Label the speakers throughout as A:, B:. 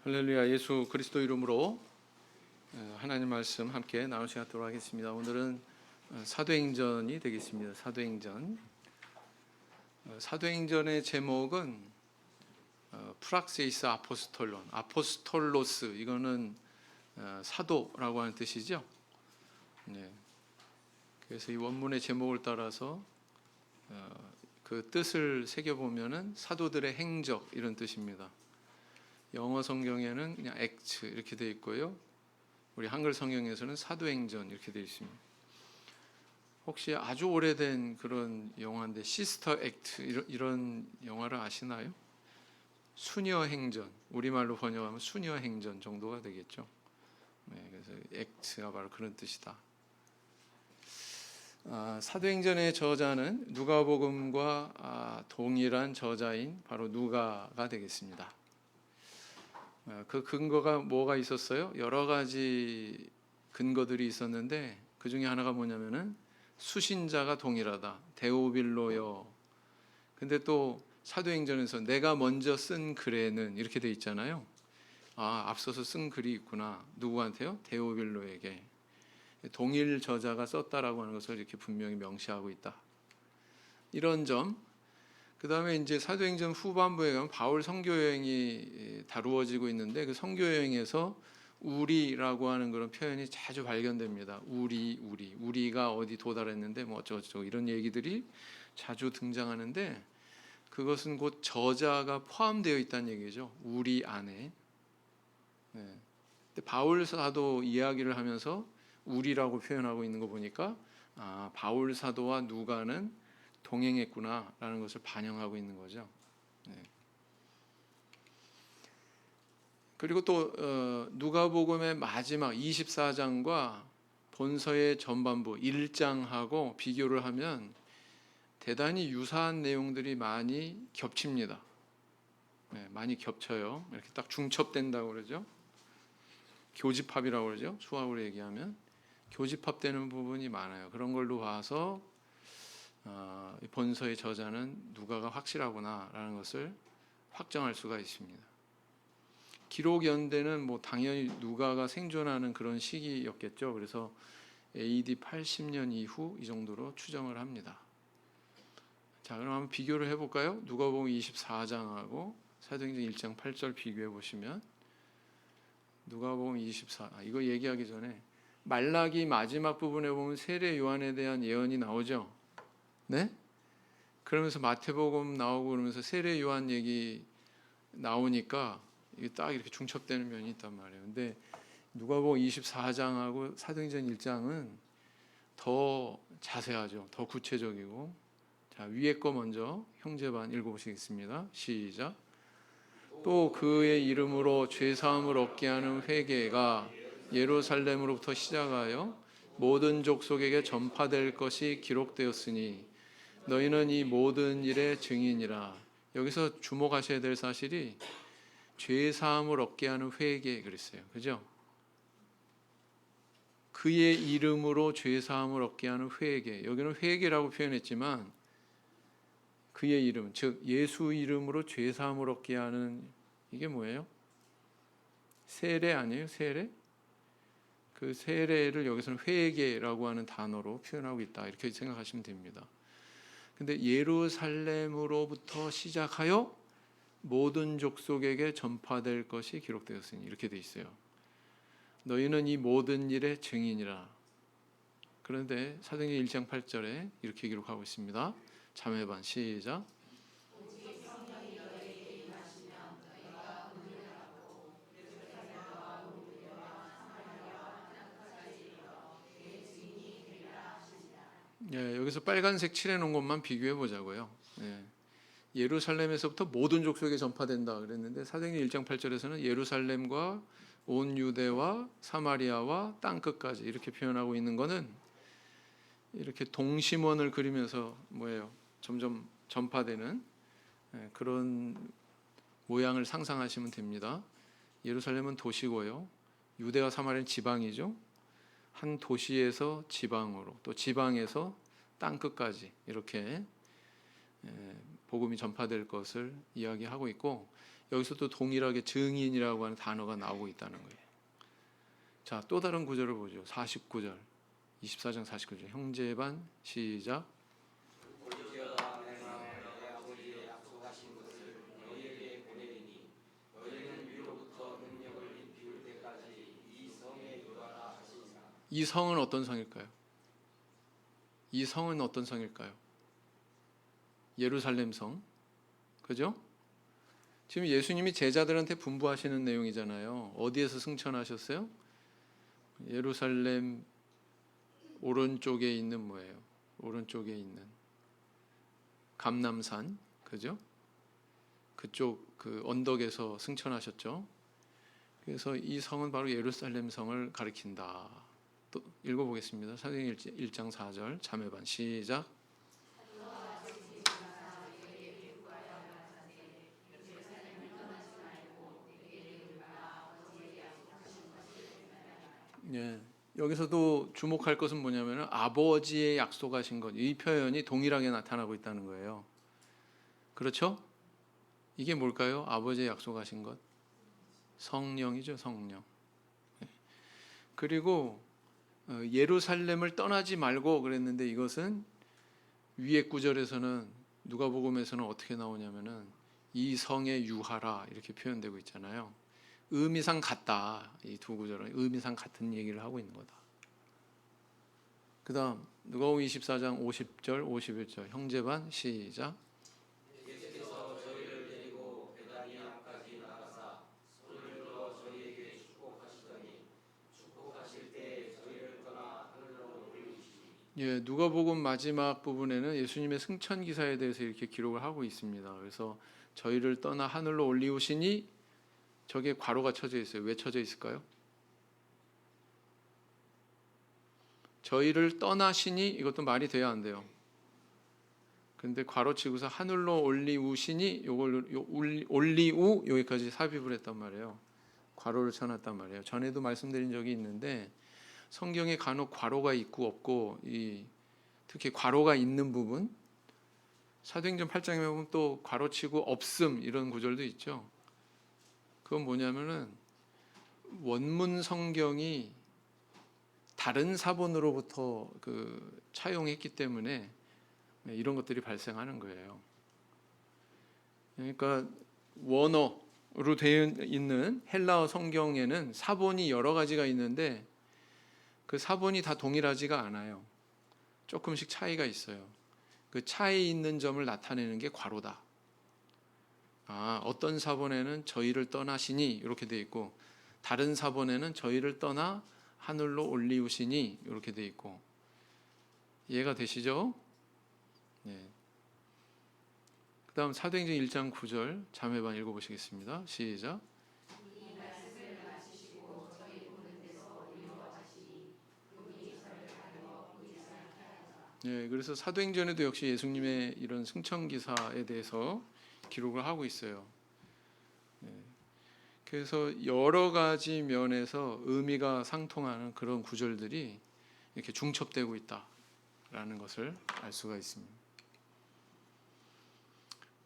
A: 할렐루야. 예수 그리스도 이름으로 하나님 말씀 함께 나눌 시간 갖도록 하겠습니다. 오늘은 사도행전이 되겠습니다. 사도행전의 제목은 프락세이스 아포스톨론, 아포스톨로스, 이거는 사도라고 하는 뜻이죠. 네. 그래서 이 원문의 제목을 따라서 그 뜻을 새겨보면은 사도들의 행적, 이런 뜻입니다. 영어 성경에는 그냥 액트 이렇게 되어 있고요. 우리 한글 성경에서는 사도행전 이렇게 되어 있습니다. 혹시 아주 오래된 그런 영화인데 시스터 액트 이런 영화를 아시나요? 수녀행전, 우리말로 번역하면 수녀행전 정도가 되겠죠. 네, 그래서 액트가 바로 그런 뜻이다. 사도행전의 저자는 누가복음과 동일한 저자인 바로 누가가 되겠습니다. 그 근거가 뭐가 있었어요? 여러 가지 근거들이 있었는데 그 중에 하나가 뭐냐면은 수신자가 동일하다. 데오빌로여. 근데 또 사도행전에서 내가 먼저 쓴 글에는 이렇게 돼 있잖아요. 앞서서 쓴 글이 있구나. 누구한테요? 데오빌로에게. 동일 저자가 썼다라고 하는 것을 이렇게 분명히 명시하고 있다. 이런 점. 그 다음에 이제 사도행전 후반부에 가면 바울 선교 여행이 다루어지고 있는데 그 선교 여행에서 우리라고 하는 그런 표현이 자주 발견됩니다. 우리가 어디 도달했는데 뭐 어쩌고저쩌고 이런 얘기들이 자주 등장하는데 그것은 곧 저자가 포함되어 있다는 얘기죠. 우리 안에. 네. 근데 바울 사도 이야기를 하면서 우리라고 표현하고 있는 거 보니까 바울 사도와 누가는 동행했구나라는 것을 반영하고 있는 거죠. 네. 그리고 또 누가복음의 마지막 24장과 본서의 전반부 1장하고 비교를 하면 대단히 유사한 내용들이 많이 겹칩니다. 네, 많이 겹쳐요. 이렇게 딱 중첩된다고 그러죠. 교집합이라고 그러죠. 수학으로 얘기하면 교집합되는 부분이 많아요. 그런 걸로 봐서 본서의 저자는 누가가 확실하구나라는 것을 확정할 수가 있습니다. 기록 연대는 뭐 당연히 누가가 생존하는 그런 시기였겠죠. 그래서 AD 80년 이후 이 정도로 추정을 합니다. 자, 그럼 한번 비교를 해볼까요? 누가복음 24장하고 사도행전 1장 8절 비교해 보시면 누가복음 24, 이거 얘기하기 전에 말라기 마지막 부분에 보면 세례 요한에 대한 예언이 나오죠. 네? 그러면서 마태복음 나오고 그러면서 세례 요한 얘기 나오니까 이게 딱 이렇게 중첩되는 면이 있단 말이에요. 근데 누가복음 24장하고 사도행전 1장은 더 자세하죠. 더 구체적이고. 자, 위에 거 먼저 형제반 읽어보시겠습니다. 시작. 또 그의 이름으로 죄사함을 얻게 하는 회개가 예루살렘으로부터 시작하여 모든 족속에게 전파될 것이 기록되었으니 너희는 이 모든 일의 증인이라. 여기서 주목하셔야 될 사실이 죄사함을 얻게 하는 회개 그랬어요. 그죠? 그의 이름으로 죄사함을 얻게 하는 회개. 여기는 회개라고 표현했지만 그의 이름, 즉 예수 이름으로 죄사함을 얻게 하는, 이게 뭐예요? 세례 아니에요? 세례? 그 세례를 여기서는 회개라고 하는 단어로 표현하고 있다. 이렇게 생각하시면 됩니다. 근데 예루살렘으로부터 시작하여 모든 족속에게 전파될 것이 기록되었으니 이렇게 돼 있어요. 너희는 이 모든 일의 증인이라. 그런데 사도행전 1장 8절에 이렇게 기록하고 있습니다. 자매반 시작. 예, 여기서 빨간색 칠해놓은 것만 비교해 보자고요. 예. 예루살렘에서부터 모든 족속에 전파된다 그랬는데 사도행전 1장 8절에서는 예루살렘과 온 유대와 사마리아와 땅끝까지 이렇게 표현하고 있는 것은 이렇게 동심원을 그리면서 뭐예요? 점점 전파되는 그런 모양을 상상하시면 됩니다. 예루살렘은 도시고요. 유대와 사마리아는 지방이죠. 한 도시에서 지방으로, 또 지방에서 땅끝까지 이렇게 복음이 전파될 것을 이야기하고 있고, 여기서 또 동일하게 증인이라고 하는 단어가 나오고 있다는 거예요. 자, 또 다른 구절을 보죠. 49절. 24장 49절. 형제 반 시작. 이 성은 어떤 성일까요? 이 성은 어떤 성일까요? 예루살렘 성. 그죠? 지금 예수님이 제자들한테 분부하시는 내용이잖아요. 어디에서 승천하셨어요? 예루살렘 오른쪽에 있는 뭐예요? 오른쪽에 있는 감람산, 그죠? 그쪽 그 언덕에서 승천하셨죠. 그래서 이 성은 바로 예루살렘 성을 가리킨다. 또 읽어보겠습니다. 사도행전 1장 4절 자매반 시작. 예, 여기서도 주목할 것은 뭐냐면 아버지의 약속하신 것, 이 표현이 동일하게 나타나고 있다는 거예요. 그렇죠? 이게 뭘까요? 아버지의 약속하신 것, 성령이죠, 성령. 그리고 예루살렘을 떠나지 말고 그랬는데 이것은 위에 구절에서는 누가복음에서는 어떻게 나오냐면은 이 성에 유하라 이렇게 표현되고 있잖아요. 의미상 같다. 이 두 구절은 의미상 같은 얘기를 하고 있는 거다. 그다음 누가복음 24장 50절 51절 형제반 시작. 예, 누가복음 마지막 부분에는 예수님의 승천 기사에 대해서 이렇게 기록을 하고 있습니다. 그래서 저희를 떠나 하늘로 올리우시니 저게 괄호가 쳐져 있어요. 왜 쳐져 있을까요? 저희를 떠나시니 이것도 말이 돼야 안 돼요. 근데 괄호 치고서 하늘로 올리우시니 요걸 올리우 여기까지 삽입을 했단 말이에요. 괄호를 쳐놨단 말이에요. 전에도 말씀드린 적이 있는데 성경에 간혹 괄호가 있고 없고 특히 괄호가 있는 부분 사도행전 8장에 보면 또 괄호치고 없음 이런 구절도 있죠. 그건 뭐냐면은 원문 성경이 다른 사본으로부터 차용했기 때문에 이런 것들이 발생하는 거예요. 그러니까 원어로 되어 있는 헬라어 성경에는 사본이 여러 가지가 있는데 그 사본이 다 동일하지가 않아요. 조금씩 차이가 있어요. 그 차이 있는 점을 나타내는 게 괄호다. 어떤 사본에는 저희를 떠나시니 이렇게 돼 있고 다른 사본에는 저희를 떠나 하늘로 올리우시니 이렇게 돼 있고 이해가 되시죠? 네. 그다음 사도행전 1장 9절 자매반 읽어보시겠습니다. 시작. 네, 그래서 사도행전에도 역시 예수님의 이런 승천 기사에 대해서 기록을 하고 있어요. 네, 그래서 여러 가지 면에서 의미가 상통하는 그런 구절들이 이렇게 중첩되고 있다라는 것을 알 수가 있습니다.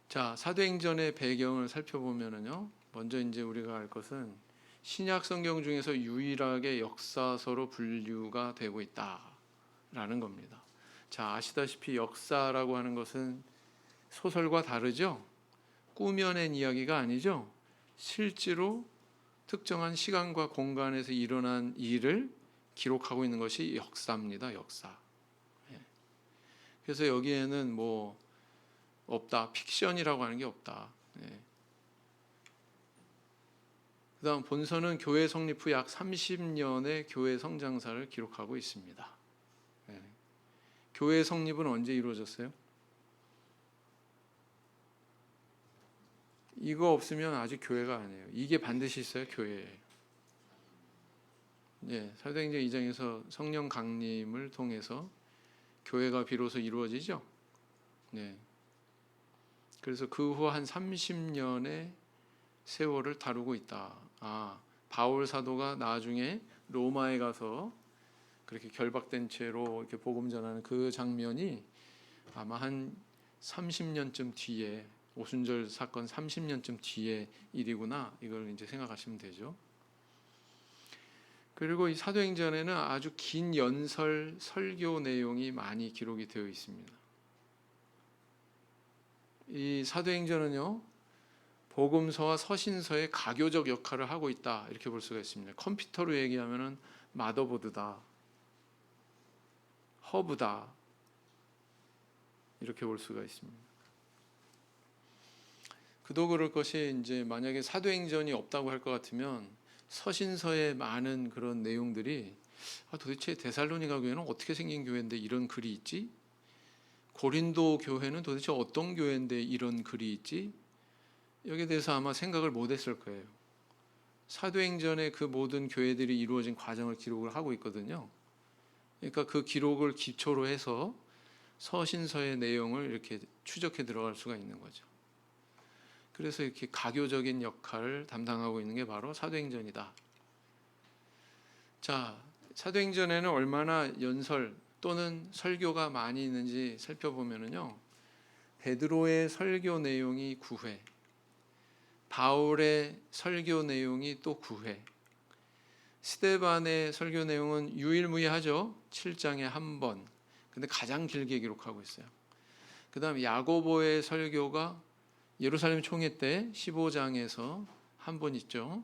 A: 자, 사도행전의 배경을 살펴보면은요, 먼저 이제 우리가 알 것은 신약 성경 중에서 유일하게 역사서로 분류가 되고 있다라는 겁니다. 자, 아시다시피 역사라고 하는 것은 소설과 다르죠. 꾸며낸 이야기가 아니죠. 실제로 특정한 시간과 공간에서 일어난 일을 기록하고 있는 것이 역사입니다. 역사. 그래서 여기에는 뭐 없다. 픽션이라고 하는 게 없다. 그다음 본서는 교회 성립 후 약 30년의 교회 성장사를 기록하고 있습니다. 교회 성립은 언제 이루어졌어요? 이거 없으면 아직 교회가 아니에요. 이게 반드시 있어야 교회예요. 사도행전 2장에서 성령 강림을 통해서 교회가 비로소 이루어지죠. 그래서 그 후 한 30년의 세월을 다루고 있다. 바울 사도가 나중에 로마에 가서 그렇게 결박된 채로 이렇게 복음 전하는 그 장면이 아마 한 30년쯤 뒤에 오순절 사건 30년쯤 뒤의 일이구나, 이걸 이제 생각하시면 되죠. 그리고 이 사도행전에는 아주 긴 연설 설교 내용이 많이 기록이 되어 있습니다. 이 사도행전은요, 복음서와 서신서의 가교적 역할을 하고 있다, 이렇게 볼 수가 있습니다. 컴퓨터로 얘기하면은 마더보드다, 허브다, 이렇게 볼 수가 있습니다. 그도 그럴 것이, 이제 만약에 사도행전이 없다고 할 것 같으면 서신서의 많은 그런 내용들이 도대체 데살로니가 교회는 어떻게 생긴 교회인데 이런 글이 있지? 고린도 교회는 도대체 어떤 교회인데 이런 글이 있지? 여기에 대해서 아마 생각을 못했을 거예요. 사도행전의 그 모든 교회들이 이루어진 과정을 기록을 하고 있거든요. 그러니까 그 기록을 기초로 해서 서신서의 내용을 이렇게 추적해 들어갈 수가 있는 거죠. 그래서 이렇게 가교적인 역할을 담당하고 있는 게 바로 사도행전이다. 자, 사도행전에는 얼마나 연설 또는 설교가 많이 있는지 살펴보면요, 베드로의 설교 내용이 9회, 바울의 설교 내용이 또 9회, 스데반의 설교 내용은 유일무이하죠. 7장에 한 번. 근데 가장 길게 기록하고 있어요. 그 다음 야고보의 설교가 예루살렘 총회 때 15장에서 한 번 있죠.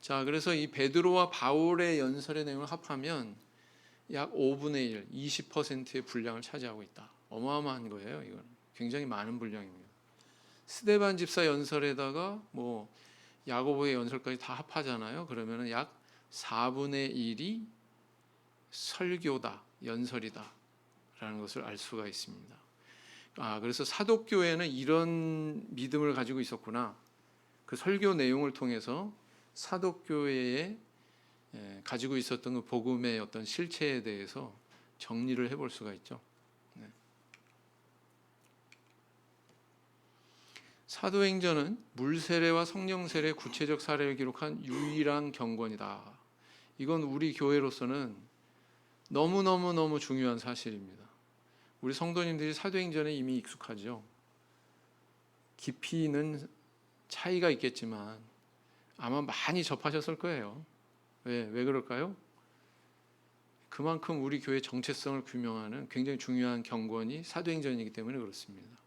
A: 자, 그래서 이 베드로와 바울의 연설의 내용을 합하면 약 5분의 1, 20%의 분량을 차지하고 있다. 어마어마한 거예요. 이건 굉장히 많은 분량입니다. 스데반 집사 연설에다가 뭐 야고보의 연설까지 다 합하잖아요. 그러면 약 4분의 1이 설교다, 연설이다 라는 것을 알 수가 있습니다. 그래서 사독교회는 이런 믿음을 가지고 있었구나. 그 설교 내용을 통해서 사독교회에 가지고 있었던 그 복음의 어떤 실체에 대해서 정리를 해볼 수가 있죠. 사도행전은 물세례와 성령세례의 구체적 사례를 기록한 유일한 경권이다. 이건 우리 교회로서는 너무너무 중요한 사실입니다. 우리 성도님들이 사도행전에 이미 익숙하죠. 깊이는 차이가 있겠지만 아마 많이 접하셨을 거예요. 왜 그럴까요? 그만큼 우리 교회 정체성을 규명하는 굉장히 중요한 경권이 사도행전이기 때문에 그렇습니다.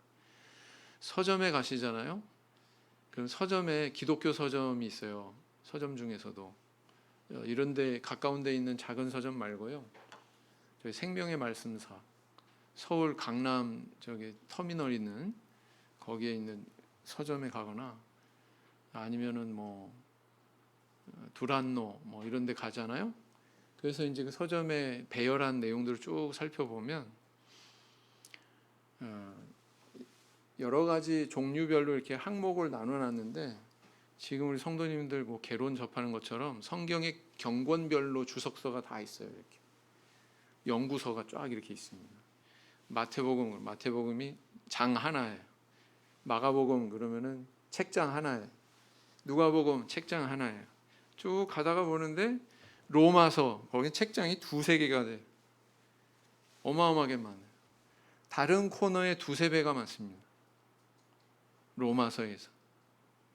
A: 서점에 가시잖아요. 그럼 서점에 기독교 서점이 있어요. 서점 중에서도 이런 데 가까운 데 있는 작은 서점 말고요, 저희 생명의 말씀사, 서울 강남 저기 터미널 있는 거기에 있는 서점에 가거나 아니면은 뭐 두란노 뭐 이런 데 가잖아요. 그래서 이제 그 서점에 배열한 내용들을 쭉 살펴보면 여러 가지 종류별로 이렇게 항목을 나눠놨는데, 지금 우리 성도님들 뭐 개론 접하는 것처럼 성경의 경권별로 주석서가 다 있어요. 이렇게 연구서가 쫙 이렇게 있습니다. 마태복음이 장 하나예요. 마가복음 그러면은 책장 하나예요. 누가복음 책장 하나예요. 쭉 가다가 보는데 로마서 거기 책장이 2-3개가 돼요. 어마어마하게 많아요. 다른 코너에 2-3배가 많습니다. 로마서에서.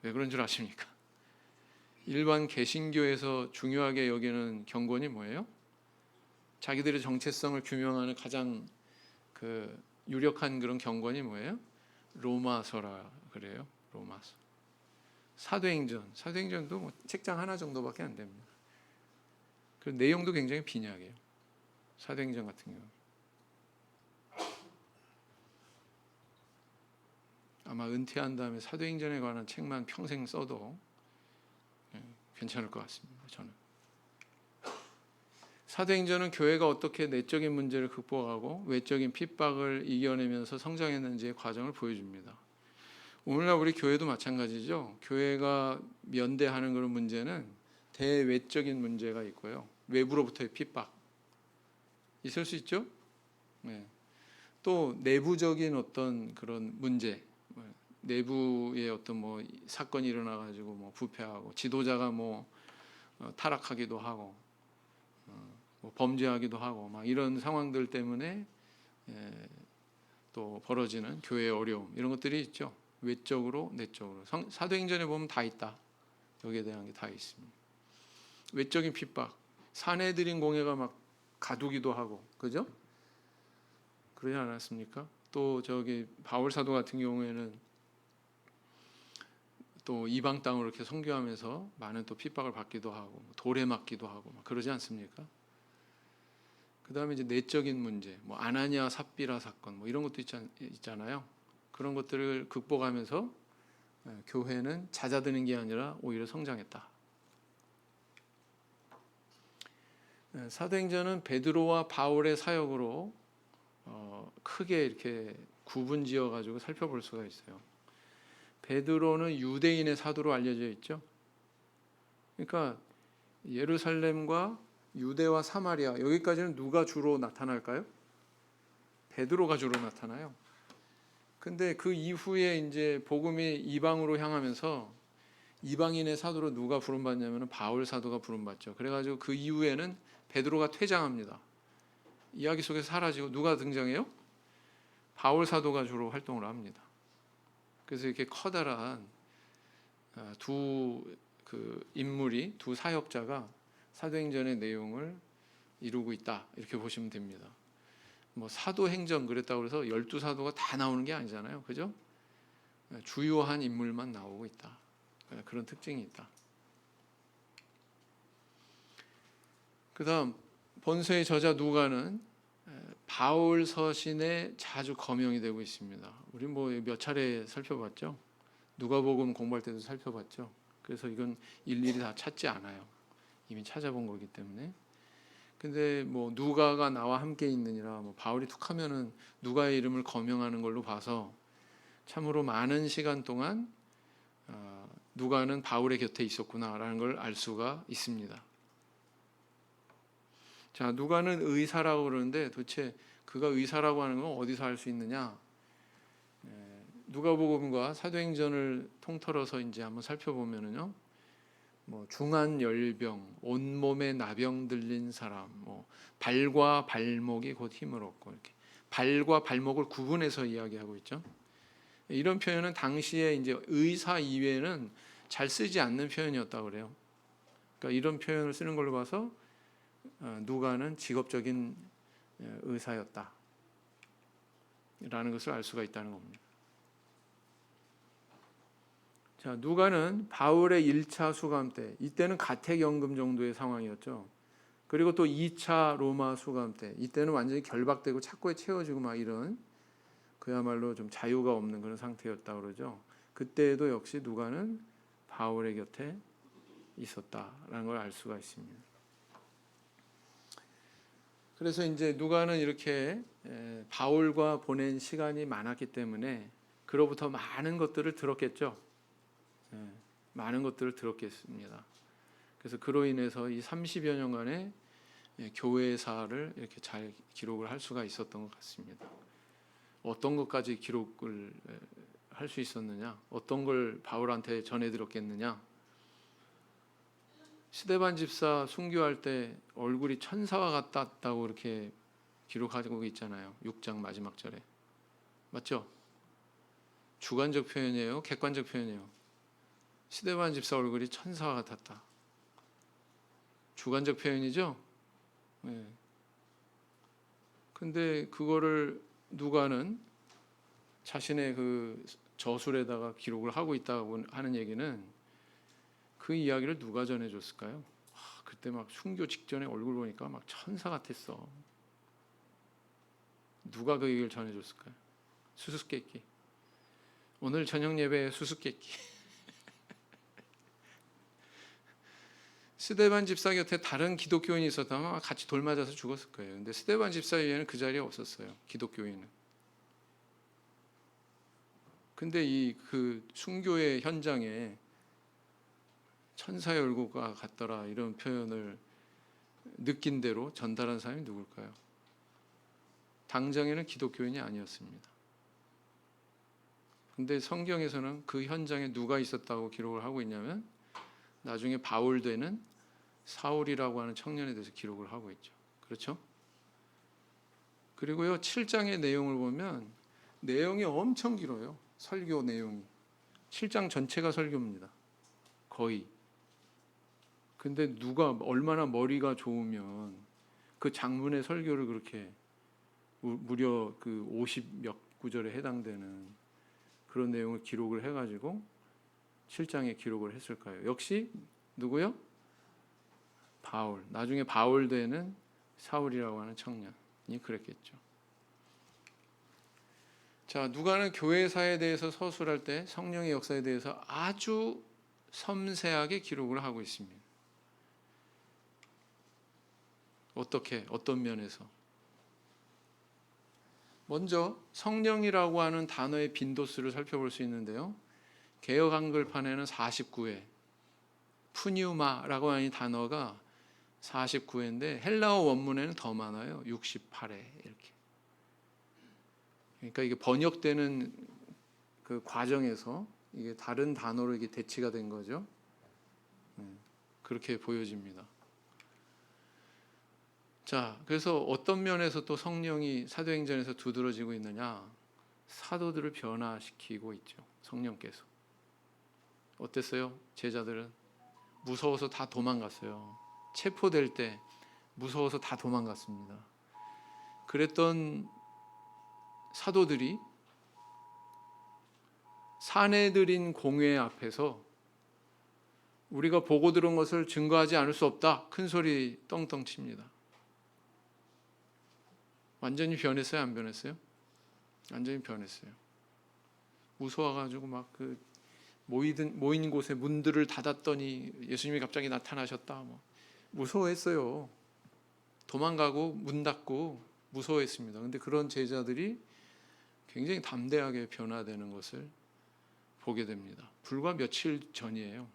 A: 왜 그런 줄 아십니까? 일반 개신교에서 중요하게 여기는 경건이 뭐예요? 자기들의 정체성을 규명하는 가장 그 유력한 그런 경건이 뭐예요? 로마서라 그래요. 로마서. 사도행전도 뭐 책장 하나 정도밖에 안 됩니다. 그 내용도 굉장히 빈약해요. 사도행전 같은 경우. 아마 은퇴한 다음에 사도행전에 관한 책만 평생 써도 괜찮을 것 같습니다. 저는. 사도행전은 교회가 어떻게 내적인 문제를 극복하고 외적인 핍박을 이겨내면서 성장했는지의 과정을 보여줍니다. 오늘날 우리 교회도 마찬가지죠. 교회가 면대하는 그런 문제는 대외적인 문제가 있고요, 외부로부터의 핍박 있을 수 있죠. 또 내부적인 어떤 그런 문제, 내부의 어떤 뭐 사건이 일어나 가지고 뭐 부패하고 지도자가 뭐 타락하기도 하고 뭐 범죄하기도 하고 막 이런 상황들 때문에 또 벌어지는 교회의 어려움 이런 것들이 있죠. 외적으로 내적으로 사도행전에 보면 다 있다. 여기에 대한 게 다 있습니다. 외적인 핍박, 사내들인 공회가 막 가두기도 하고, 그죠? 그러지 않았습니까? 또 저기 바울 사도 같은 경우에는 또 이방 땅으로 이렇게 선교하면서 많은 또 핍박을 받기도 하고 돌에 맞기도 하고 막 그러지 않습니까? 그다음에 이제 내적인 문제, 뭐 아나니아 삽비라 사건 뭐 이런 것도 있잖아요. 그런 것들을 극복하면서 교회는 잦아드는 게 아니라 오히려 성장했다. 사도행전은 베드로와 바울의 사역으로 크게 이렇게 구분지어 가지고 살펴볼 수가 있어요. 베드로는 유대인의 사도로 알려져 있죠. 그러니까 예루살렘과 유대와 사마리아 여기까지는 누가 주로 나타날까요? 베드로가 주로 나타나요. 근데 그 이후에 이제 복음이 이방으로 향하면서 이방인의 사도로 누가 부름받냐면 바울 사도가 부름받죠. 그래가지고 그 이후에는 베드로가 퇴장합니다. 이야기 속에서 사라지고 누가 등장해요? 바울 사도가 주로 활동을 합니다. 그래서 이렇게 커다란 두 인물이 두 사역자가 사도행전의 내용을 이루고 있다 이렇게 보시면 됩니다. 뭐 사도행전 그랬다고 해서 12사도가 다 나오는 게 아니잖아요. 그죠? 주요한 인물만 나오고 있다. 그런 특징이 있다. 그 다음 본서의 저자 누가는 바울 서신에 자주 거명이 되고 있습니다. 우리 뭐 몇 차례 살펴봤죠. 누가복음 공부할 때도 살펴봤죠. 그래서 이건 일일이 다 찾지 않아요. 이미 찾아본 거기 때문에. 근데 뭐 누가가 나와 함께 있느니라 뭐 바울이 툭하면은 누가의 이름을 거명하는 걸로 봐서 참으로 많은 시간 동안 누가는 바울의 곁에 있었구나라는 걸 알 수가 있습니다. 자, 누가는 의사라고 그러는데 도대체 그가 의사라고 하는 건 어디서 알 수 있느냐? 누가복음과 사도행전을 통틀어서 이제 한번 살펴보면은요. 뭐 중한 열병, 온몸에 나병 들린 사람, 뭐 발과 발목이 곧 힘을 얻고 이렇게 발과 발목을 구분해서 이야기하고 있죠. 이런 표현은 당시에 이제 의사 이외에는 잘 쓰지 않는 표현이었다고 그래요. 그러니까 이런 표현을 쓰는 걸로 봐서 누가는 직업적인 의사였다라는 것을 알 수가 있다는 겁니다. 자, 누가는 바울의 1차 수감 때 이때는 가택연금 정도의 상황이었죠. 그리고 또 2차 로마 수감 때 이때는 완전히 결박되고 착고에 채워지고 막 이런 그야말로 좀 자유가 없는 그런 상태였다 그러죠. 그때에도 역시 누가는 바울의 곁에 있었다라는 걸 알 수가 있습니다. 그래서 이제 누가는 이렇게 바울과 보낸 시간이 많았기 때문에 그로부터 많은 것들을 들었겠죠. 많은 것들을 들었겠습니다. 그래서 그로 인해서 이 30여 년간의 교회사를 이렇게 잘 기록을 할 수가 있었던 것 같습니다. 어떤 것까지 기록을 할 수 있었느냐? 어떤 걸 바울한테 전해 들었겠느냐? 스데반 집사 순교할 때 얼굴이 천사와 같았다고 이렇게 기록하고 있잖아요. 6장 마지막 절에. 맞죠? 주관적 표현이에요? 객관적 표현이에요? 스데반 집사 얼굴이 천사와 같았다. 주관적 표현이죠? 네. 근데 그거를 누가는 자신의 그 저술에다가 기록을 하고 있다고 하는 얘기는 그 이야기를 누가 전해줬을까요? 그때 막 순교 직전에 얼굴 보니까 막 천사 같았어. 누가 그 얘기를 전해줬을까요? 수수께끼. 오늘 저녁 예배에 수수께끼. 스데반 집사 곁에 다른 기독교인이 있었다면 같이 돌 맞아서 죽었을 거예요. 근데 스데반 집사 외에는 그 자리에 없었어요. 기독교인은. 근데 이 그 순교의 현장에 천사의 얼굴과 같더라 이런 표현을 느낀 대로 전달한 사람이 누굴까요? 당장에는 기독교인이 아니었습니다. 근데 성경에서는 그 현장에 누가 있었다고 기록을 하고 있냐면 나중에 바울 되는 사울이라고 하는 청년에 대해서 기록을 하고 있죠. 그렇죠? 그리고요 7장의 내용을 보면 내용이 엄청 길어요. 설교 내용이 7장 전체가 설교입니다. 거의. 근데 누가 얼마나 머리가 좋으면 그 장문의 설교를 그렇게 무려 그 50 몇 구절에 해당되는 그런 내용을 기록을 해가지고 7장에 기록을 했을까요? 역시 누구요? 바울. 나중에 바울 되는 사울이라고 하는 청년이 그랬겠죠. 자, 누가는 교회사에 대해서 서술할 때 성령의 역사에 대해서 아주 섬세하게 기록을 하고 있습니다. 어떻게? 어떤 면에서? 먼저 성령이라고 하는 단어의 빈도수를 살펴볼 수 있는데요. 개역 한글판에는 49회, 푸뉴마라고 하는 단어가 49회인데 헬라어 원문에는 더 많아요. 68회 이렇게. 그러니까 이게 번역되는 그 과정에서 이게 다른 단어로 이게 대치가 된 거죠. 그렇게 보여집니다. 자, 그래서 어떤 면에서 또 성령이 사도행전에서 두드러지고 있느냐? 사도들을 변화시키고 있죠. 성령께서. 어땠어요? 제자들은 무서워서 다 도망갔어요. 체포될 때 무서워서 다 도망갔습니다. 그랬던 사도들이 사내들인 공회 앞에서 우리가 보고 들은 것을 증거하지 않을 수 없다. 큰 소리 떵떵 칩니다. 완전히 변했어요? 안 변했어요? 완전히 변했어요. 무서워가지고 막 그 모인 곳에 문들을 닫았더니 예수님이 갑자기 나타나셨다. 뭐 무서워했어요. 도망가고 문 닫고 무서워했습니다. 근데 그런 제자들이 굉장히 담대하게 변화되는 것을 보게 됩니다. 불과 며칠 전이에요.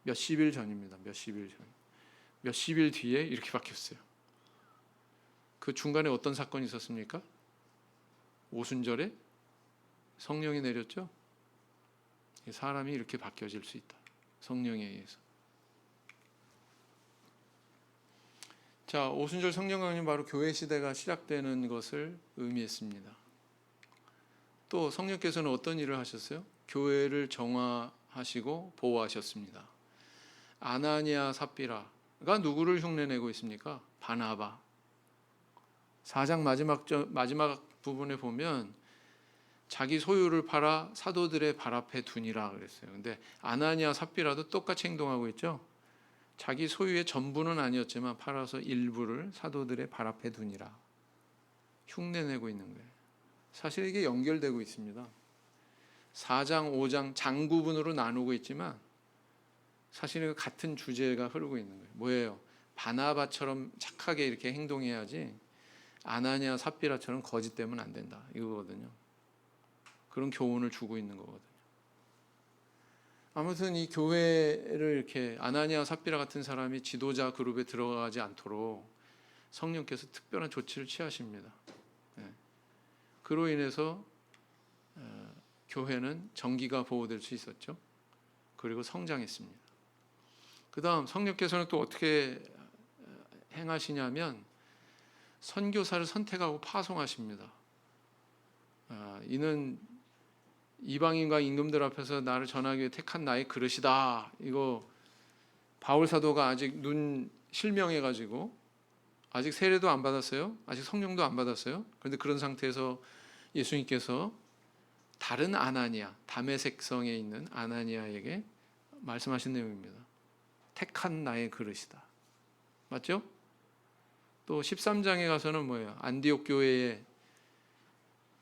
A: 몇십 일 전입니다. 몇십 일 전. 몇십 일 뒤에 이렇게 바뀌었어요. 그 중간에 어떤 사건이 있었습니까? 오순절에 성령이 내렸죠. 사람이 이렇게 바뀌어질 수 있다. 성령에 의해서. 자, 오순절 성령 강림 바로 교회 시대가 시작되는 것을 의미했습니다. 또 성령께서는 어떤 일을 하셨어요? 교회를 정화하시고 보호하셨습니다. 아나니아 삽비라가 누구를 흉내내고 있습니까? 바나바. 4장 마지막 부분에 보면 자기 소유를 팔아 사도들의 발 앞에 두니라 그랬어요. 근데 아나니아 삽비라도 똑같이 행동하고 있죠. 자기 소유의 전부는 아니었지만 팔아서 일부를 사도들의 발 앞에 두니라. 흉내내고 있는 거예요. 사실 이게 연결되고 있습니다. 4장, 5장 장구분으로 나누고 있지만 사실은 같은 주제가 흐르고 있는 거예요. 뭐예요? 바나바처럼 착하게 이렇게 행동해야지 아나니아 삽비라처럼 거짓되면 안 된다. 이거거든요. 그런 교훈을 주고 있는 거거든요. 아무튼 이 교회를 이렇게 아나니아 삽비라 같은 사람이 지도자 그룹에 들어가지 않도록 성령께서 특별한 조치를 취하십니다. 그로 인해서 교회는 정기가 보호될 수 있었죠. 그리고 성장했습니다. 그 다음 성령께서는 또 어떻게 행하시냐면 선교사를 선택하고 파송하십니다. 이는 이방인과 임금들 앞에서 나를 전하기 위해 택한 나의 그릇이다. 이거 바울 사도가 아직 눈 실명해가지고 아직 세례도 안 받았어요. 아직 성령도 안 받았어요. 그런데 그런 상태에서 예수님께서 다른 아나니아, 다메섹 성에 있는 아나니아에게 말씀하신 내용입니다. 택한 나의 그릇이다. 맞죠? 또 13장에 가서는 뭐예요? 안디옥 교회에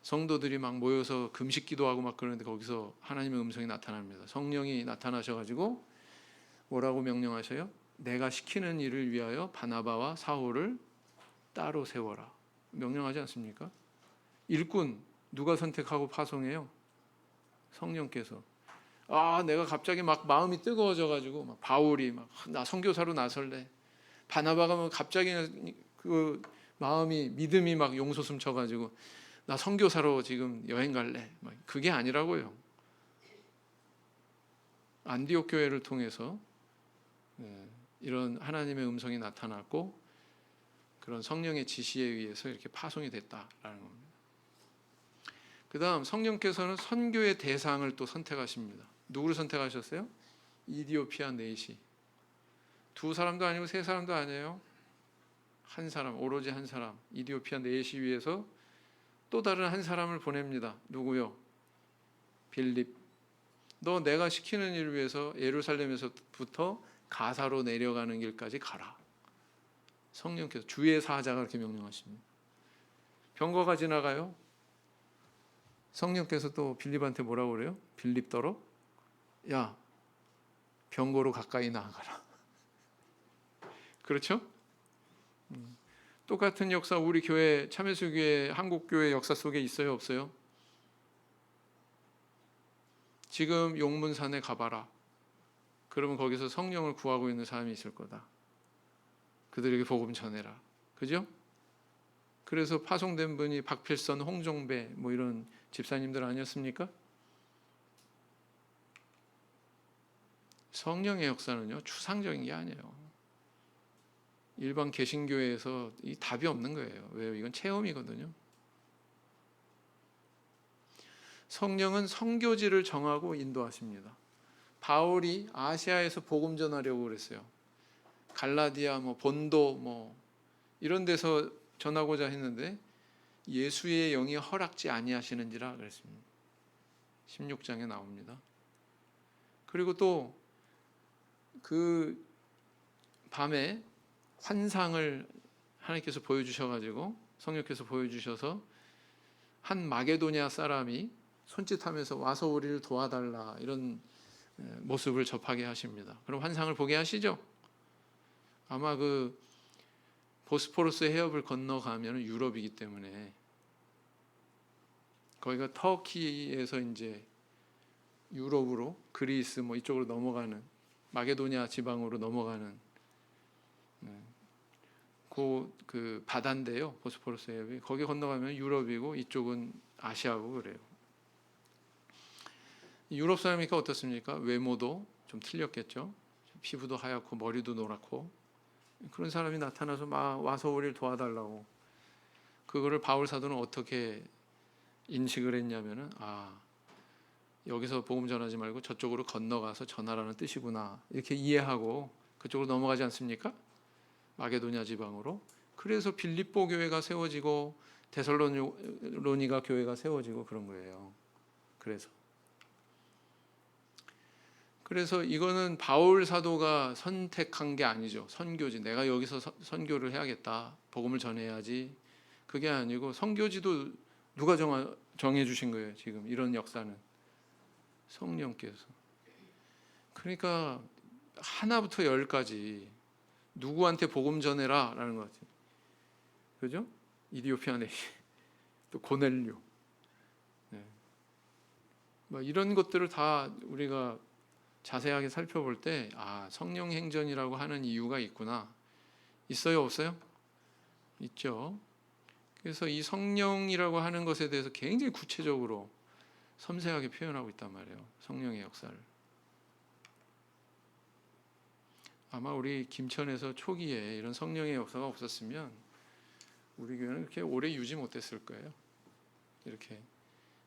A: 성도들이 막 모여서 금식 기도하고 막 그러는데 거기서 하나님의 음성이 나타납니다. 성령이 나타나셔가지고 뭐라고 명령하셔요? 내가 시키는 일을 위하여 바나바와 사울을 따로 세워라. 명령하지 않습니까? 일꾼 누가 선택하고 파송해요? 성령께서. 내가 갑자기 막 마음이 뜨거워져가지고 막 바울이 막 나 선교사로 나설래. 바나바가 뭐 갑자기 그 마음이 믿음이 막 용솟음 쳐가지고 나 선교사로 지금 여행 갈래. 그게 아니라고요. 안디옥 교회를 통해서 이런 하나님의 음성이 나타났고 그런 성령의 지시에 의해서 이렇게 파송이 됐다라는 겁니다. 그다음 성령께서는 선교의 대상을 또 선택하십니다. 누구를 선택하셨어요? 이디오피아 내시. 두 사람도 아니고 세 사람도 아니에요. 한 사람, 오로지 한 사람. 이디오피아 내시 위에서 또 다른 한 사람을 보냅니다. 누구요? 빌립. 너 내가 시키는 일을 위해서 예루살렘에서부터 가사로 내려가는 길까지 가라. 성령께서 주의 사자가 그렇게 명령하십니다. 병거가 지나가요. 성령께서 또 빌립한테 뭐라고 그래요? 빌립더러 야, 병거로 가까이 나아가라. 그렇죠? 똑같은 역사 우리 교회 참여수교회 한국교회 역사 속에 있어요, 없어요? 지금 용문산에 가봐라. 그러면 거기서 성령을 구하고 있는 사람이 있을 거다. 그들에게 복음 전해라. 그죠? 그래서 파송된 분이 박필선, 홍종배 뭐 이런 집사님들 아니었습니까? 성령의 역사는요, 추상적인 게 아니에요. 일반 개신교회에서 이 답이 없는 거예요. 왜요? 이건 체험이거든요. 성령은 선교지를 정하고 인도하십니다. 바울이 아시아에서 복음 전하려고 그랬어요. 갈라디아, 뭐 본도, 뭐 이런 데서 전하고자 했는데 예수의 영이 허락지 아니하시는지라 그랬습니다. 16장에 나옵니다. 그리고 또 그 밤에 환상을 하나님께서 보여주셔가지고 성령께서 보여주셔서 한 마게도냐 사람이 손짓하면서 와서 우리를 도와달라 이런 모습을 접하게 하십니다. 그럼 환상을 보게 하시죠. 아마 그 보스포러스 해협을 건너가면 유럽이기 때문에 거기가 터키에서 이제 유럽으로 그리스 뭐 이쪽으로 넘어가는 마게도냐 지방으로 넘어가는 그 바다인데요. 보스포러스 해협이 거기 건너가면 유럽이고 이쪽은 아시아고 그래요. 유럽 사람이니까 어떻습니까? 외모도 좀 틀렸겠죠. 피부도 하얗고 머리도 노랗고 그런 사람이 나타나서 막 와서 우리를 도와달라고. 그거를 바울 사도는 어떻게 인식을 했냐면은 여기서 복음 전하지 말고 저쪽으로 건너가서 전하라는 뜻이구나 이렇게 이해하고 그쪽으로 넘어가지 않습니까? 마게도냐 지방으로. 그래서 빌립보 교회가 세워지고 데살로니가 교회가 세워지고 그런 거예요. 그래서 이거는 바울 사도가 선택한 게 아니죠. 선교지. 내가 여기서 선교를 해야겠다. 복음을 전해야지. 그게 아니고 선교지도 누가 정해 주신 거예요. 지금 이런 역사는 성령께서. 그러니까 하나부터 열까지 누구한테 복음 전해라 라는 것 같아요. 그죠? 이디오피아 내시 또 고넬료 이런 것들을 다 우리가 자세하게 살펴볼 때 성령 행전이라고 하는 이유가 있구나. 있어요, 없어요? 있죠. 그래서 이 성령이라고 하는 것에 대해서 굉장히 구체적으로 섬세하게 표현하고 있단 말이에요. 성령의 역사를. 아마 우리 김천에서 초기에 이런 성령의 역사가 없었으면 우리 교회는 그렇게 오래 유지 못했을 거예요. 이렇게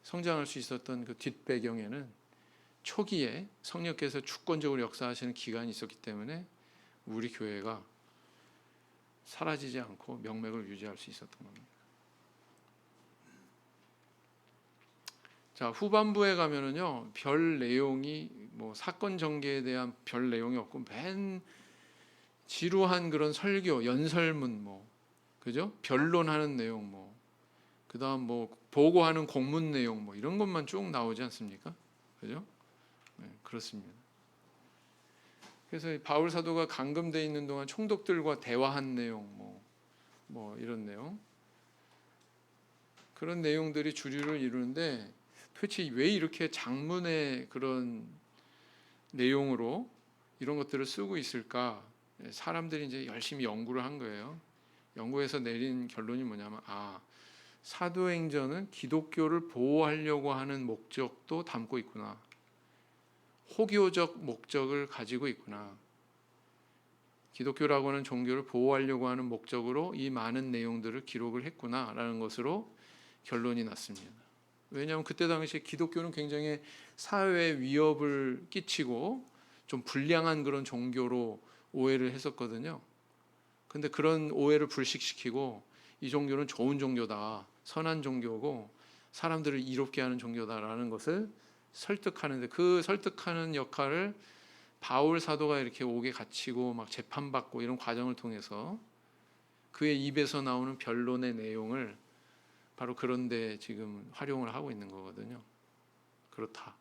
A: 성장할 수 있었던 그 뒷배경에는 초기에 성령께서 주권적으로 역사하시는 기간이 있었기 때문에 우리 교회가 사라지지 않고 명맥을 유지할 수 있었던 겁니다. 자, 후반부에 가면은요, 별 내용이 뭐 사건 전개에 대한 별 내용이 없고 맨 지루한 그런 설교, 연설문 그죠? 변론하는 내용 그다음 보고하는 공문 내용 이런 것만 쭉 나오지 않습니까? 그죠? 네, 그렇습니다. 그래서 바울 사도가 감금돼 있는 동안 총독들과 대화한 내용 이런 내용 그런 내용들이 주류를 이루는데 도대체 왜 이렇게 장문의 그런 내용으로 이런 것들을 쓰고 있을까? 사람들이 이제 열심히 연구를 한 거예요. 연구해서 내린 결론이 뭐냐면 사도행전은 기독교를 보호하려고 하는 목적도 담고 있구나. 호교적 목적을 가지고 있구나. 기독교라고 하는 종교를 보호하려고 하는 목적으로 이 많은 내용들을 기록을 했구나라는 것으로 결론이 났습니다. 왜냐하면 그때 당시에 기독교는 굉장히 사회에 위협을 끼치고 좀 불량한 그런 종교로 오해를 했었거든요. 근데 그런 오해를 불식시키고 이 종교는 좋은 종교다, 선한 종교고 사람들을 이롭게 하는 종교다라는 것을 설득하는데, 그 설득하는 역할을 바울 사도가 이렇게 옥에 갇히고 막 재판받고 이런 과정을 통해서 그의 입에서 나오는 변론의 내용을 바로 그런데 지금 활용을 하고 있는 거거든요. 그렇다.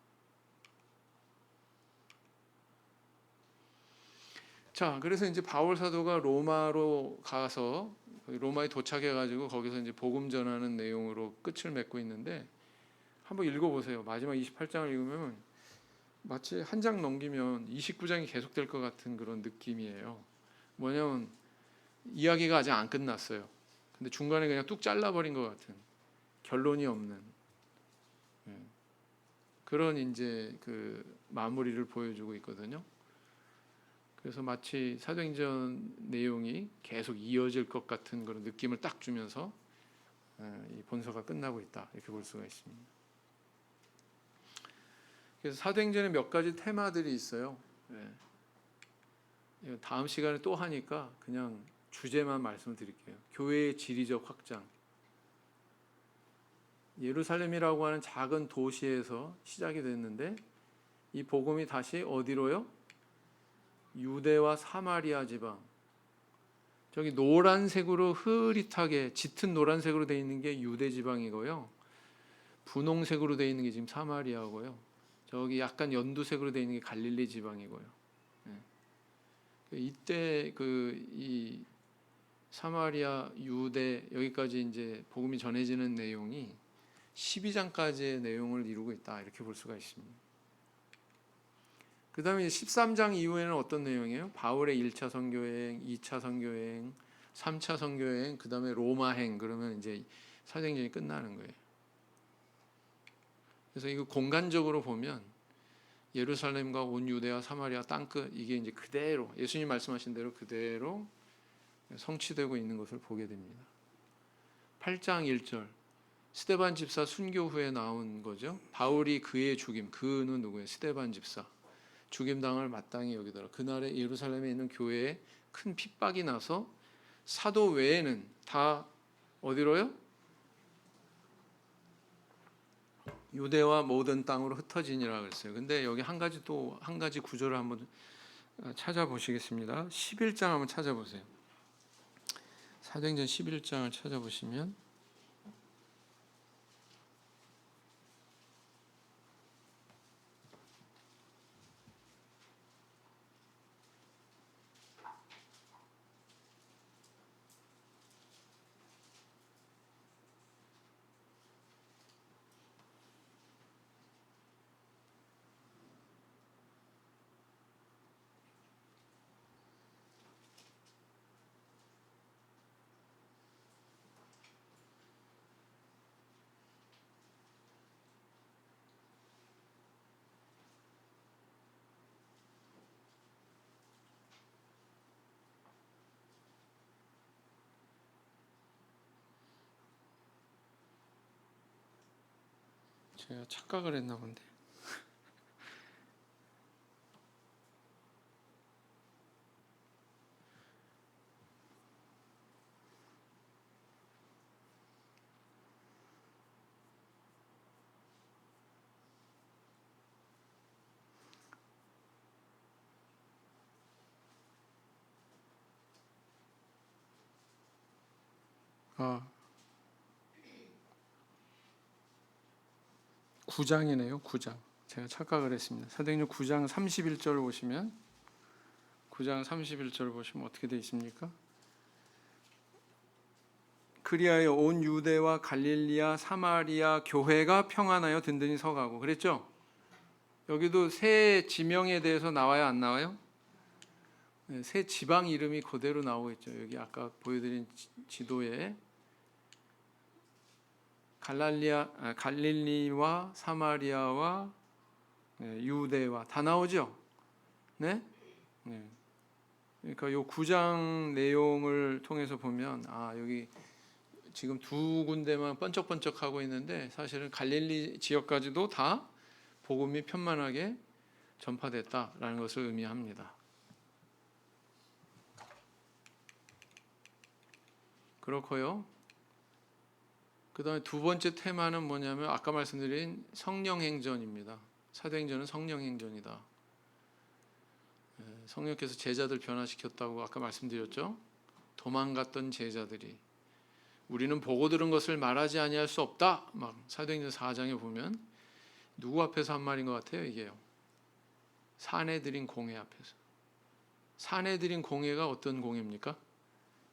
A: 자, 그래서 이제 바울 사도가 로마로 가서 로마에 도착해가지고 거기서 이제 복음 전하는 내용으로 끝을 맺고 있는데, 한번 읽어보세요. 마지막 28장을 읽으면 마치 한 장 넘기면 29장이 계속될 것 같은 그런 느낌이에요. 뭐냐면 이야기가 아직 안 끝났어요. 근데 중간에 그냥 뚝 잘라버린 것 같은, 결론이 없는 그런 이제 그 마무리를 보여주고 있거든요. 그래서 마치 사도행전 내용이 계속 이어질 것 같은 그런 느낌을 딱 주면서 이 본서가 끝나고 있다, 이렇게 볼 수가 있습니다. 그래서 사도행전에 몇 가지 테마들이 있어요. 다음 시간에 또 하니까 그냥 주제만 말씀을 드릴게요. 교회의 지리적 확장. 예루살렘이라고 하는 작은 도시에서 시작이 됐는데 이 복음이 다시 어디로요? 유대와 사마리아 지방. 저기 노란색으로 흐릿하게 짙은 노란색으로 되어 있는 게 유대 지방이고요. 분홍색으로 되어 있는 게 지금 사마리아고요. 저기 약간 연두색으로 되어 있는 게 갈릴리 지방이고요. 이때 이 사마리아, 유대 여기까지 이제 복음이 전해지는 내용이 12장까지의 내용을 이루고 있다, 이렇게 볼 수가 있습니다. 그 다음에 13장 이후에는 어떤 내용이에요? 바울의 1차 선교여행, 2차 선교여행, 3차 선교여행, 그 다음에 로마행. 그러면 이제 사도행전이 끝나는 거예요. 그래서 이거 공간적으로 보면 예루살렘과 온 유대와 사마리아 땅끝, 이게 이제 그대로 예수님 말씀하신 대로 그대로 성취되고 있는 것을 보게 됩니다. 8장 1절, 스데반 집사 순교 후에 나온 거죠. 바울이 그의 죽임, 그는 누구예요? 스데반 집사. 죽임당을 마땅히 여기더라. 그날에 예루살렘에 있는 교회에 큰 핍박이 나서 사도 외에는 다 어디로요? 유대와 모든 땅으로 흩어지니라 그랬어요. 근데 여기 한 가지 구절을 한번 찾아보시겠습니다. 11장 한번 찾아보세요. 사도행전 11장을 찾아보시면 제가 착각을 했나 본데. 아, 9장이네요. 9장. 제가 착각을 했습니다. 사도행전 9장 31절 보시면 9장 31절 보시면 어떻게 되어 있습니까? 그리하여 온 유대와 갈릴리아 사마리아 교회가 평안하여 든든히 서가고, 그랬죠? 여기도 새 지명에 대해서 나와요, 안 나와요? 네, 새 지방 이름이 그대로 나오고 있죠. 여기 아까 보여드린 지도에 갈릴리와 사마리아와 유대와 다 나오죠. 네? 네. 그러니까 요 9장 내용을 통해서 보면 여기 지금 두 군데만 번쩍번쩍하고 있는데 사실은 갈릴리 지역까지도 다 복음이 편만하게 전파됐다라는 것을 의미합니다. 그렇고요. 그 다음에 두 번째 테마는 뭐냐면 아까 말씀드린 성령행전입니다. 사도행전은 성령행전이다. 성령께서 제자들 변화시켰다고 아까 말씀드렸죠. 도망갔던 제자들이 우리는 보고 들은 것을 말하지 아니할 수 없다. 막 사도행전 4장에 보면 누구 앞에서 한 말인 것 같아요? 이게요. 사내들인 공회 앞에서. 사내들인 공회가 어떤 공회입니까?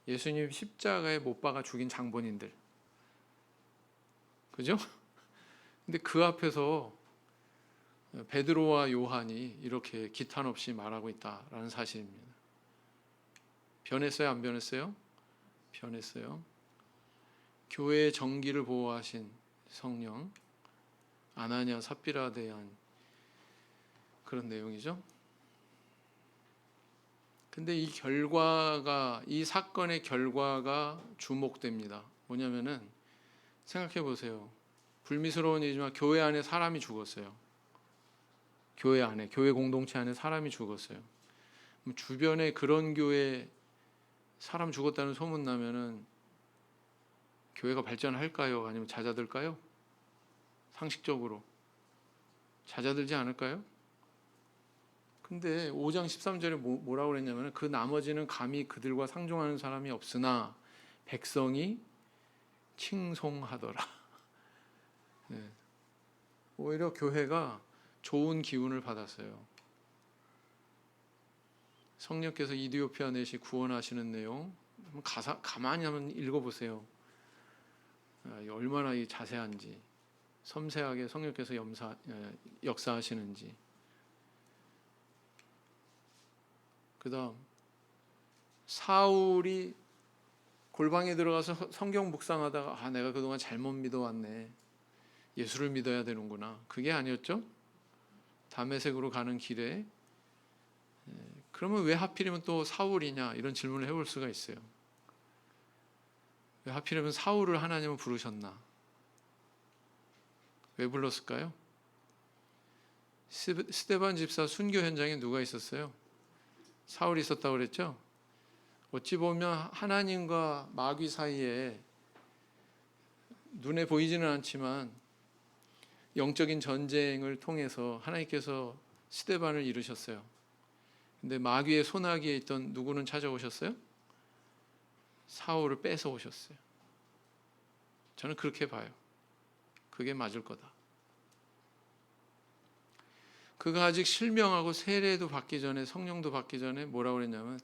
A: 예수님 십자가에 못 박아 죽인 장본인들. 그죠? 근데 그 앞에서 베드로와 요한이 이렇게 기탄 없이 말하고 있다라는 사실입니다. 변했어요? 안 변했어요? 변했어요. 교회의 정기를 보호하신 성령, 아나니아 삽비라에 대한 그런 내용이죠. 근데 이 사건의 결과가 주목됩니다. 뭐냐면은 생각해 보세요. 불미스러운 일이지만 교회 안에 사람이 죽었어요. 교회 공동체 안에 사람이 죽었어요. 주변에 그런 교회 사람 죽었다는 소문 나면은 교회가 발전할까요? 아니면 잦아들까요? 상식적으로 잦아들지 않을까요? 근데 5장 13절에 뭐라고 그랬냐면 그 나머지는 감히 그들과 상종하는 사람이 없으나 백성이 칭송하더라. 네. 오히려 교회가 좋은 기운을 받았어요. 성령께서 이디오피아 넷이 구원하시는 내용 가만히 한번 읽어보세요. 얼마나 자세한지, 섬세하게 성령께서 역사하시는지. 그 다음 사울이 골방에 들어가서 성경 묵상하다가 내가 그동안 잘못 믿어왔네. 예수를 믿어야 되는구나. 그게 아니었죠? 다메섹으로 가는 길에 그러면 왜 하필이면 또 사울이냐 이런 질문을 해볼 수가 있어요. 왜 하필이면 사울을 하나님은 부르셨나? 왜 불렀을까요? 스데반 집사 순교 현장에 누가 있었어요? 사울이 있었다고 그랬죠? 어찌 보면 하나님과 마귀 사이에 눈에 보이지는 않지만 영적인 전쟁을 통해서 하나님께서 스데반을 이루셨어요. 근데 마귀의 소나기에 있던 누구는 찾아오셨어요? 사울을 뺏어 오셨어요. 저는 그렇게 봐요. 그게 맞을 거다. 그가 아직 실명하고 세례도 받기 전에 성령도 받기 전에 뭐라고 그랬냐면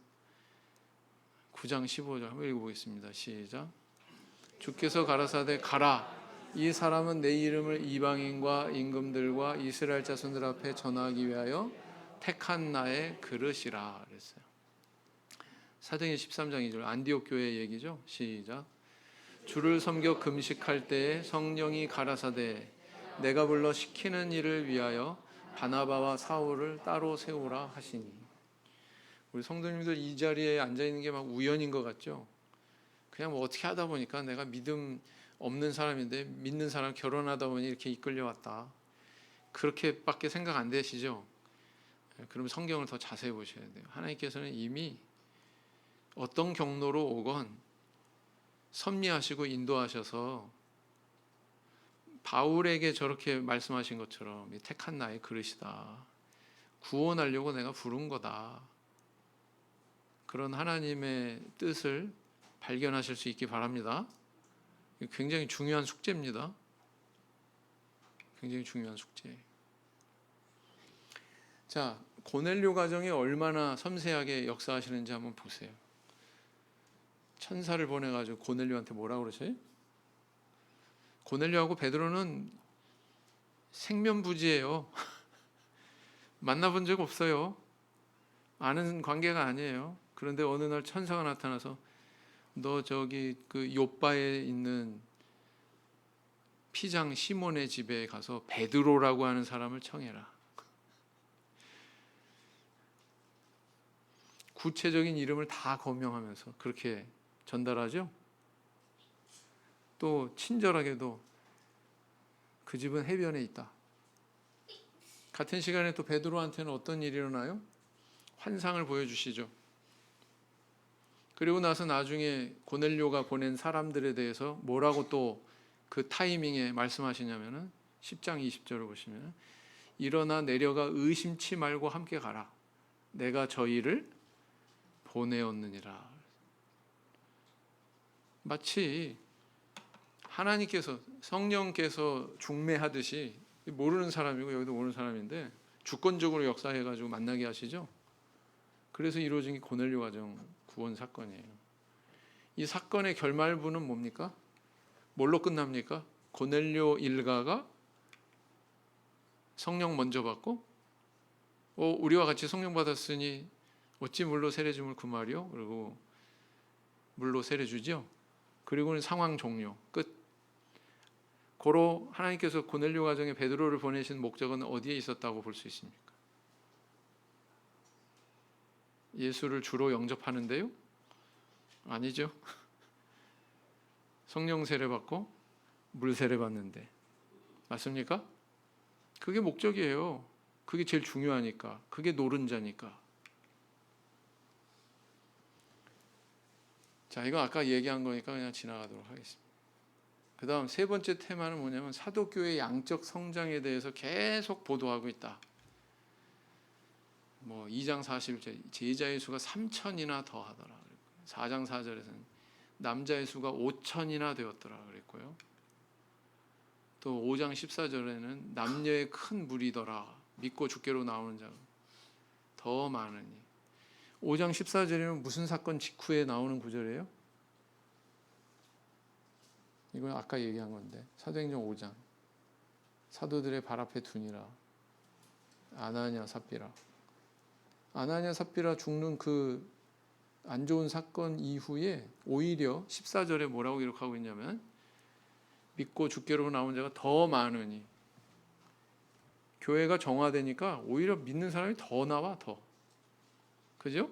A: 9장 15절 한번 읽어보겠습니다. 시작. 주께서 가라사대 가라. 이 사람은 내 이름을 이방인과 임금들과 이스라엘 자손들 앞에 전하기 위하여 택한 나의 그릇이라 그랬어요. 사도행전 13장 2절 안디옥 교회 얘기죠. 시작. 주를 섬겨 금식할 때에 성령이 가라사대 내가 불러 시키는 일을 위하여 바나바와 사울을 따로 세우라 하시니. 우리 성도님들 이 자리에 앉아 있는 게 막 우연인 것 같죠? 그냥 뭐 어떻게 하다 보니까 내가 믿음 없는 사람인데 믿는 사람 결혼하다 보니 이렇게 이끌려 왔다. 그렇게밖에 생각 안 되시죠? 그럼 성경을 더 자세히 보셔야 돼요. 하나님께서는 이미 어떤 경로로 오건 섭리하시고 인도하셔서 바울에게 저렇게 말씀하신 것처럼 택한 나의 그릇이다. 구원하려고 내가 부른 거다. 그런 하나님의 뜻을 발견하실 수 있기 바랍니다. 굉장히 중요한 숙제입니다. 굉장히 중요한 숙제. 자, 고넬료 가정이 얼마나 섬세하게 역사하시는지 한번 보세요. 천사를 보내가지고 고넬료한테 뭐라고 그러세요? 고넬료하고 베드로는 생면부지예요. 만나본 적 없어요. 아는 관계가 아니에요. 그런데 어느 날 천사가 나타나서 너 저기 그 욥바에 있는 피장 시몬의 집에 가서 베드로라고 하는 사람을 청해라. 구체적인 이름을 다 거명하면서 그렇게 전달하죠. 또 친절하게도 그 집은 해변에 있다. 같은 시간에 또 베드로한테는 어떤 일이 일어나요? 환상을 보여주시죠. 그리고 나서 나중에 고넬료가 보낸 사람들에 대해서 뭐라고 또 그 타이밍에 말씀하시냐면은 10장 20절을 보시면 일어나 내려가 의심치 말고 함께 가라. 내가 저희를 보내었느니라. 마치 하나님께서 성령께서 중매하듯이 모르는 사람이고 여기도 모르는 사람인데 주권적으로 역사해가지고 만나게 하시죠. 그래서 이루어진 게 고넬료 가정 구원 사건이에요. 이 사건의 결말부는 뭡니까? 뭘로 끝납니까? 고넬료 일가가 성령 먼저 받고 우리와 같이 성령 받았으니 어찌 물로 세례 줌을 그 말이요? 그리고 물로 세례 주죠. 그리고는 상황 종료 끝. 고로 하나님께서 고넬료 가정에 베드로를 보내신 목적은 어디에 있었다고 볼 수 있습니까? 예수를 주로 영접하는데요? 아니죠. 성령 세례 받고 물 세례 받는데 맞습니까? 그게 목적이에요. 그게 제일 중요하니까. 그게 노른자니까. 자, 이거 아까 얘기한 거니까 그냥 지나가도록 하겠습니다. 그 다음 세 번째 테마는 뭐냐면 사도교회의 양적 성장에 대해서 계속 보도하고 있다. 2장 41절 제자의 수가 3천이나 더하더라. 4장 4절에서는 남자의 수가 5천이나 되었더라 그랬고요. 또 5장 14절에는 남녀의 큰 무리더라. 믿고 주께로 나오는 자가 더 많으니. 5장 14절이면 무슨 사건 직후에 나오는 구절이에요? 이건 아까 얘기한 건데 사도행전 5장 사도들의 발 앞에 두니라. 아나니아 삽비라 죽는 그 안 좋은 사건 이후에 오히려 14절에 뭐라고 기록하고 있냐면 믿고 주께로 나온 자가 더 많으니. 교회가 정화되니까 오히려 믿는 사람이 더 나와. 더 그죠?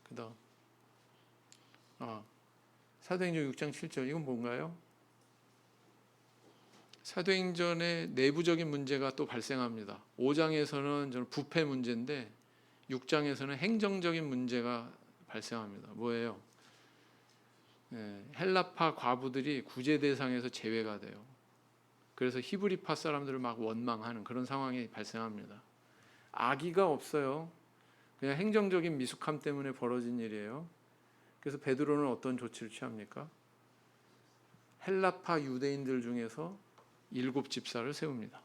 A: 그 다음 사도행전 6장 7절 이건 뭔가요? 사도행전의 내부적인 문제가 또 발생합니다. 5장에서는 저는 부패 문제인데 6장에서는 행정적인 문제가 발생합니다. 뭐예요? 헬라파 과부들이 구제 대상에서 제외가 돼요. 그래서 히브리파 사람들을 막 원망하는 그런 상황이 발생합니다. 악의가 없어요. 그냥 행정적인 미숙함 때문에 벌어진 일이에요. 그래서 베드로는 어떤 조치를 취합니까? 헬라파 유대인들 중에서 7집사를 세웁니다.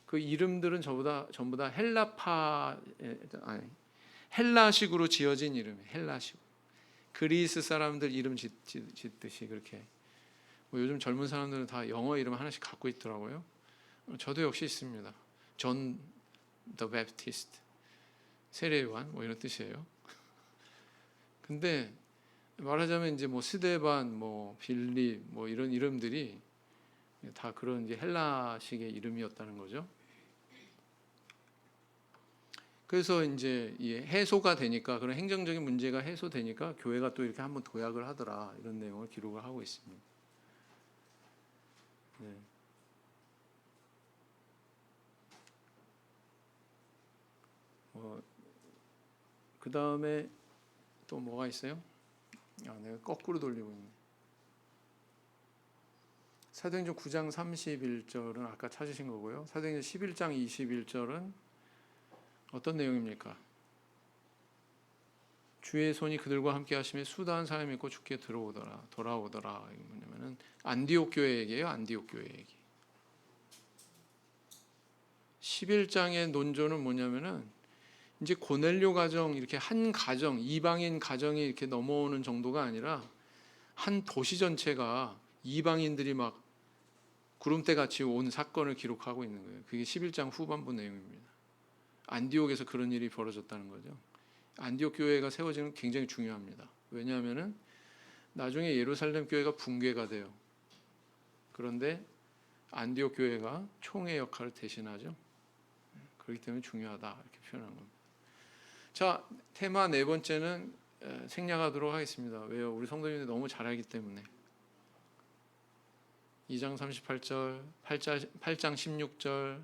A: 그 이름들은 전부 다 헬라식으로 지어진 이름이에요. 헬라식. 그리스 사람들 이름 짓듯이 그렇게. 요즘 젊은 사람들은 다 영어 이름 하나씩 갖고 있더라고요. 저도 역시 있습니다. 존 더 베프티스트, 세례요한 이런 뜻이에요. 근데 말하자면 이제 스데반, 빌립, 이런 이름들이 다 그런 이제 헬라식의 이름이었다는 거죠. 그래서 이제 해소가 되니까 그런 행정적인 문제가 해소되니까 교회가 또 이렇게 한번 도약을 하더라 이런 내용을 기록을 하고 있습니다. 네. 그 다음에 또 뭐가 있어요? 내가 거꾸로 돌리고 있네. 사도행전 9장 31절은 아까 찾으신 거고요. 사도행전 11장 21절은 어떤 내용입니까? 주의 손이 그들과 함께 하심에 수다한 사람이 있고 주께 돌아오더라. 이게 뭐냐면은 안디옥 교회 얘기예요. 안디옥 교회 얘기. 11장의 논조는 뭐냐면은 이제 고넬료 가정 이렇게 한 가정 이방인 가정이 이렇게 넘어오는 정도가 아니라 한 도시 전체가 이방인들이 막 구름대 같이 온 사건을 기록하고 있는 거예요. 그게 11장 후반부 내용입니다. 안디옥에서 그런 일이 벌어졌다는 거죠. 안디옥 교회가 세워지는 게 굉장히 중요합니다. 왜냐하면은 나중에 예루살렘 교회가 붕괴가 돼요. 그런데 안디옥 교회가 총회 역할을 대신하죠. 그렇기 때문에 중요하다 이렇게 표현한 겁니다. 자, 테마 네 번째는 생략하도록 하겠습니다. 왜요? 우리 성도님들이 너무 잘 알기 때문에. 2장 38절, 8장 16절,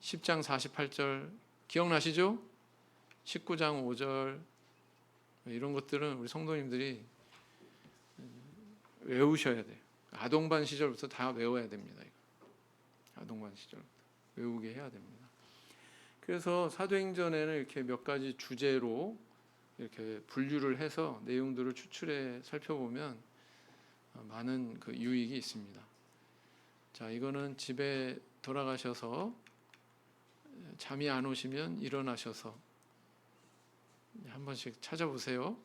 A: 10장 48절 기억나시죠? 19장 5절 이런 것들은 우리 성도님들이 외우셔야 돼요. 아동반 시절부터 다 외워야 됩니다. 이거. 아동반 시절부터 외우게 해야 됩니다. 그래서 사도행전에는 이렇게 몇 가지 주제로 이렇게 분류를 해서 내용들을 추출해 살펴보면 많은 그 유익이 있습니다. 자, 이거는 집에 돌아가셔서 잠이 안 오시면 일어나셔서 한 번씩 찾아보세요.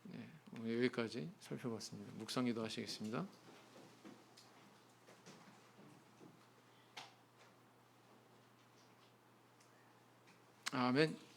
A: 네, 오늘 여기까지 살펴봤습니다. 묵상기도 하시겠습니다. 아멘.